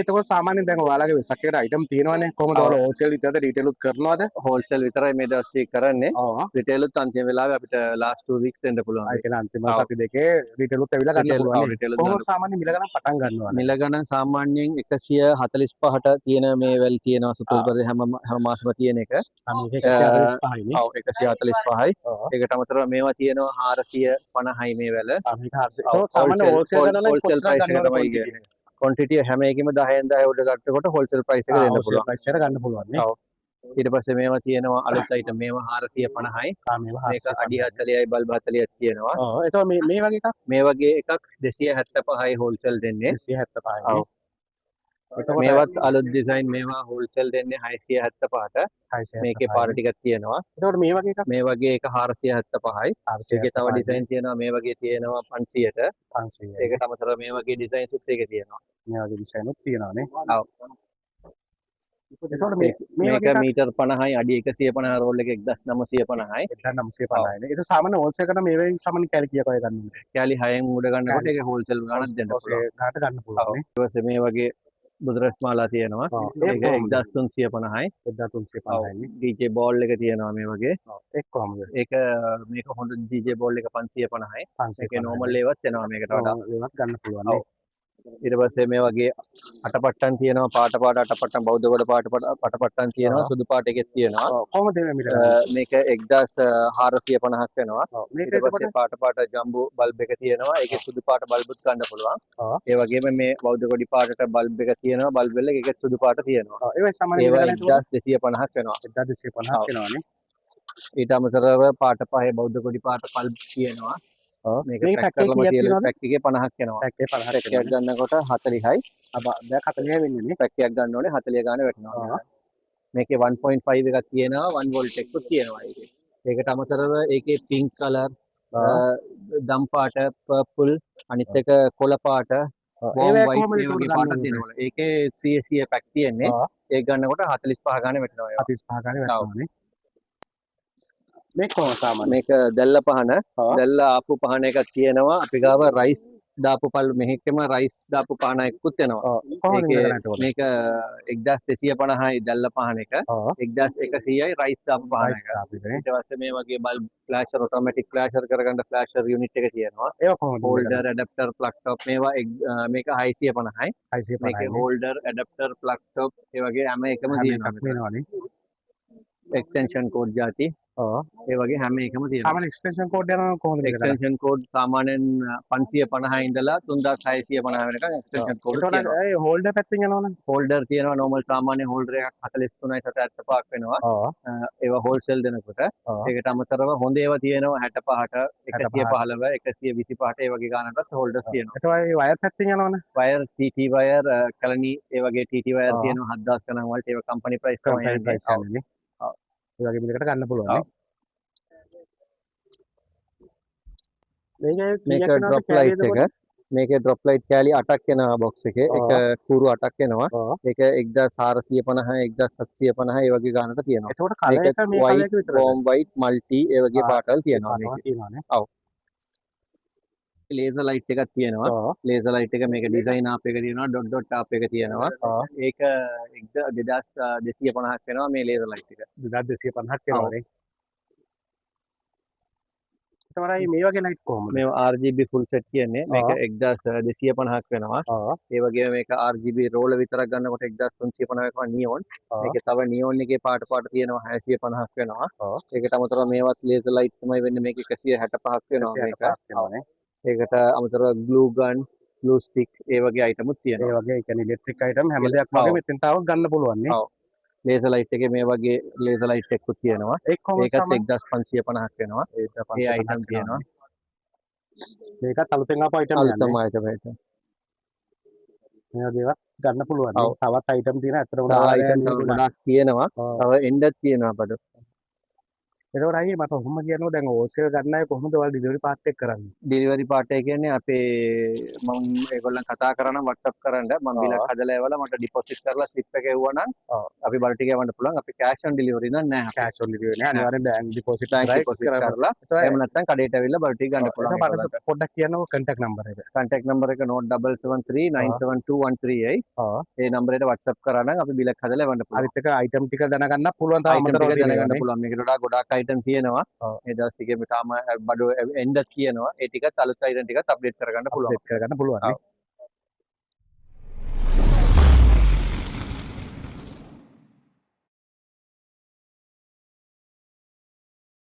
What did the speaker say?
එතකොට සාමාන්‍යයෙන් දැන් ඔයාලගේ වෙසක් එකට අයිටම් තියෙනවනේ කොහොමද ඔව්. ඔයාලා හෝල්සේල් විතරද රීටේලුත් කරනවද? හෝල්සේල් විතරයි මේ දවස් ටික කරන්නේ. ඔව්. රිටේලුත් අන්තිම වෙලාවේ අපිට ලාස්ට් 2 weeks දෙන්න පුළුවන් ඒ වෙයි. කියන්නේ අන්තිම ඔව්. සති දෙකේ රීටේලුත් ඇවිල්ලා ගන්න රිටේල් පුළුවන් ඔව් නේ. රිටේලුත් කොහොමද ගන්න. සාමාන්‍ය මිල ගණන් පටන් ගන්නවද? මිල ගණන් සාමාන්‍යයෙන් 145ට තියෙන මේ වැල් තියෙනවා සුපර්බරි හැම මාසෙම තියෙන එක. මේක 145යි නේ. ඔව් 145යි. ඔව්. ඒකට අමතරව මේවා තියෙනවා 450යි මේ වැල. මේක 400. ඔව් ඒක සාමාන්‍ය හෝල්සේල් ගණන් නම් හෝල්සේල් කොච්චරක් ප්‍රයිස් එක ගන්නවද තමයි quantity කියන්නේ. එක? ක්වොන්ටිටි හැම එකෙම 10න් 10 උඩ ගන්නකොට හෝල්සේල් ප්‍රයිස් එක දෙන්න හෝල්සේල් පුළුවන්. ප්‍රයිස් එකට ගන්න පුළුවන් නේ. ඔව්. ඊට පස්සේ මේවා තියෙනවා අලුත් අයිටම් මේවා 450යි. මේවා මේක 450යි. අඩි 40යි බල්බ් 40ක් තියෙනවා. ඔව්. එතකොට මේ වගේ එකක් මේ වගේ එකක් 275යි හෝල්සේල් දෙන්නේ. 275යි ඔව්. නේ. එතකොට මේවත් අලුත් ඩිසයින් මේවා හෝල්සේල් දෙන්නේ 675ට. 675යි. මේකේ පාර ටිකක් තියෙනවා. එතකොට මේ වගේ එකක් මේ වගේ එක 475යි. ඒකේ තව 475යි ඩිසයින් තියෙනවා මේ වගේ තියෙනවා 500ට. 500යි. ඒකට අමතරව මේ වගේ ඩිසයින්ස් උත් එකේ තියෙනවා. මේ වගේ ඩිසයින් උත් තියෙනවා නේ. ඔව්. එතකොට මේ මේක වගේ එකක් මීටර් 50යි අඩි 150 රෝල් එක 1950යි. 1950යි නේ. ඒක සාමාන්‍ය හෝල්සේල් එකට මේ වෙයි සාමාන්‍ය කැලි කීයක් වගේ ගන්න ඕනේ? කෑලි 6න් උඩ ගන්නකොට ඒක හෝල්සේල් ගාණක් දෙන්න ඔසේ පුළුවන්. ගාට ගන්න පුළුවන් නේ. ඊට පස්සේ මේ වගේ බුදුරස් මාලා තියෙනවා. ඒක 1350යි. 1350යි නේ. DJ බෝල් එක තියෙනවා මේ වගේ. ඒක කොහමද? ඒක මේක හොඳ DJ බෝල් එක 550යි. 550යි. ඒකේ නෝමල් ඒවත් එනවා මේකට වඩා. ඒවත් ගන්න පුළුවන් නේ. ඊට පස්සේ මේ වගේ අටපට්ටම් තියෙනවා පාට අටපට්ටම් බෞද්ධ කොට අටපට්ටම් තියෙනවා සුදු පාට එකක් තියෙනවා. කොහොමද මේ මිල මේක 1450ක් වෙනවා. මේක ඊට පස්සේ පාට ජම්බෝ බල්බ් එක තියෙනවා. ඒකේ සුදු පාට බල්බුත් ගන්න පුළුවන්. ඒ වගේම මේ බෞද්ධ කොඩි පාටට බල්බ් එක තියෙනවා. බල්බ් වල ඒකේ සුදු පාට තියෙනවා. ඒවා සාමාන්‍ය ඒවා 1250ක් වෙනවා. 1250ක් වෙනවා නේ. ඊට අමතරව පාට පහේ බෞද්ධ කොඩි පාට බල්බ් තියෙනවා. මේක පැක් කරලම තියෙන පැක් එකේ 50ක් වෙනවා. පැක් එකේ 50ක් පැක් එකක් ගන්නකොට 40යි. දැන් 40යි වෙන්නේ නේ. පැක් එකක් ගන්න ඕනේ 40 ගාන වැටෙනවා. මේකේ 1.5 එකක් තියෙනවා 1 වෝල්ට් එකකුත් තියෙනවා ඒකේ. ඒකට අමතරව ඒකේ පින්ක් කලර් දම් පාට පර්පල් අනිත් එක කොළ පාට වෝම් වයිට් මේ වගේ පාටක් තියෙනවා. ඒකේ 100 පැක් තියෙන්නේ. ඒක ගන්නකොට 45 ගාන වැටෙනවා. 45 ගාන වැටෙනවා නේ. මේක කොහොමද සාමාන්‍ය? මේක දැල්ල පහන. දැල්ල ආපු පහන එකක් තියෙනවා. අපි ගාව රයිස් දාපු මෙහෙකම රයිස් දාපු පහන එකකුත් එනවා. මේක 1250යි දැල්ල පහන එක. 1100යි රයිස් දාපු පහන එක. ඊට පස්සේ මේ වගේ බල්බ් ෆ්ලෑෂර් ඔටෝමැටික් ෆ්ලෑෂර් කරගන්න ෆ්ලෑෂර් යුනිට් එක තියෙනවා. ඒක කොහොමද? හෝල්ඩර් ඇඩැප්ටර් ප්ලග් ටොප් මේවා මේක 650යි. මේකේ හෝල්ඩර් ඇඩැප්ටර් ප්ලග් ටොප් ඒ වගේ හැම එකම තියෙනවා. එක්ස්ටෙන්ෂන් කෝඩ් ಜಾති ඒ වගේ හැම එකම තියෙනවා. සාමාන්‍ය එක්ස්ටෙන්ෂන් කෝඩ් යනවා කොහොමද? එක්ස්ටෙන්ෂන් කෝඩ් සාමාන්‍යයෙන් 550 ඉඳලා 3650 වෙනකන් එක්ස්ටෙන්ෂන් කෝඩ් තියෙනවා. ඒ හෝල්ඩර් පැත්තෙන් යනවනේ. හෝල්ඩර් තියෙනවා normal සාමාන්‍ය හෝල්ඩර් එකක් 43යි 75ක් වෙනවා. ඒවා හෝල්සේල් දෙනකොට. ඒකට අමතරව හොඳ ඒවා තියෙනවා 65ට 115 125ට ඒ වගේ ගානකට හෝල්ඩර්ස් තියෙනවා. ඒතකොට ඒ වයර් පැත්තෙන් යනවනේ. වයර් TT වයර් කලනි ඒ වගේ TT වයර් තියෙනවා 7000 ගණන් වලට ඒක කම්පැනි ප්‍රයිස් තමයි යන්නේ. ඒ වගේ මිලකට ගන්න පුළුවන් නේ. මේක ඩ්‍රොප් ලයිට් එක. මේකේ ඩ්‍රොප් ලයිට් කෑලි 8ක් එනවා බොක්ස් එකේ. එක කූරු 8ක් එනවා. ඒක 1450 1750 ඒ වගේ ගානකට තියෙනවා. ඒතකොට කලර් එක මේ කලර් එක විතරද? වෝම් වයිට් මල්ටි ඒ වගේ පාටවල් තියෙනවා මේකේ. ඔව්. ලේසර් ලයිට් එකක් තියෙනවා. ලේසර් ලයිට් එක මේක ඩිසයින් ආප් එක තියෙනවා. ඩොට් ආප් එක තියෙනවා. ඒක 2250ක් වෙනවා මේ ලේසර් ලයිට් එක. 2250ක් වෙනවා නේ. තමයි මේ වගේ ලයිට් කොහොමද? මේ RGB full set කියන්නේ මේක 1250ක් වෙනවා. ඒ වගේම මේක RGB රෝල විතරක් ගන්නකොට 1350ක් වань නියොන්. මේකේ තව නියොන් එකේ පාට තියෙනවා 650ක් වෙනවා. ඒකට අමතරව මේවත් ලේසර් ලයිට් තමයි වෙන්නේ මේක 165ක් වෙනවා මේක. ඒකට අමතරව ග්ලූ ගන්, ග්ලූ ස්ටික් ඒ වගේ අයිටමුත් තියෙනවා. ඒ වගේ ඒ කියන්නේ ඉලෙක්ට්‍රික් අයිටම් හැම දෙයක්ම වගේ මෙතෙන්ට ආව ගන්න පුළුවන් නේ. ඔව්. ලේසර් ලයිට් එකේ මේ වගේ ලේසර් ලයිට් එකකුත් තියෙනවා. ඒකත් 1550ක් වෙනවා. ඒ අයිටම් තියෙනවා. මේකත් අලුතෙන් ආපු අයිටම් නේද? අලුතම අයිටම් එක. මේ වගේ ඒවා ගන්න පුළුවන් නේ. තවත් අයිටම් තියෙනවා. අතට ගොඩාක් තියෙනවා. තව එන්නත් තියෙනවා අපිට. එතකොට අයියේ මට ඔහොම කියනවා දැන් හෝල්සේල් ගන්න අය කොහොමද ඔයාලා ඩිලිවරි පාර්ට් එක කරන්නේ? ඩිලිවරි පාර්ට් එක කියන්නේ අපේ මම ඒගොල්ලන් කතා කරා නම් WhatsApp කරන්න මම බිලක් හදලා එවලා මට ඩිපොසිට් කරලා ස්ලිප් එක එවුවා නම් අපි බඩු ටික යවන්න පුළුවන්. අපි කෑෂ් ඔන් ඩිලිවරි නම් නැහැ අපේ. කෑෂ් ඔන් ඩිලිවරි නෑ අනිවාර්යෙන් බෑන්ක් ඩිපොසිට් බැංක් කරයි ඩිපොසිට් කරලා එහෙම නැත්නම් කඩේට ඇවිල්ලා බඩු ටික ගන්න පුළුවන්. මට පොඩ්ඩක් කියන්නකෝ කන්ටැක්ට් නම්බර් එක. කන්ටැක්ට් නම්බර් එක 07739721138. ඒ නම්බරේට WhatsApp කරා නම් අපි බිලක් හදලා එවන්න පුළුවන්. අනිත් එක අයිටම් ටික දැනගන්න පුළුවන් තව අයිටම් අමතරව ටික දැනගන්න තියෙනවා පුළුවන්. මේකට වඩා ගොඩාක් අයිටම් තියෙනවා. මේ දවස් ටිකේ තාම බඩු එන්නත් තියෙනවා. ඒ ටිකත් අලුත් අයිටම් ටිකත් අප්ඩේට් කරගන්න පුළුවන්. අප්ඩේට් කරගන්න පුළුවන් නේ.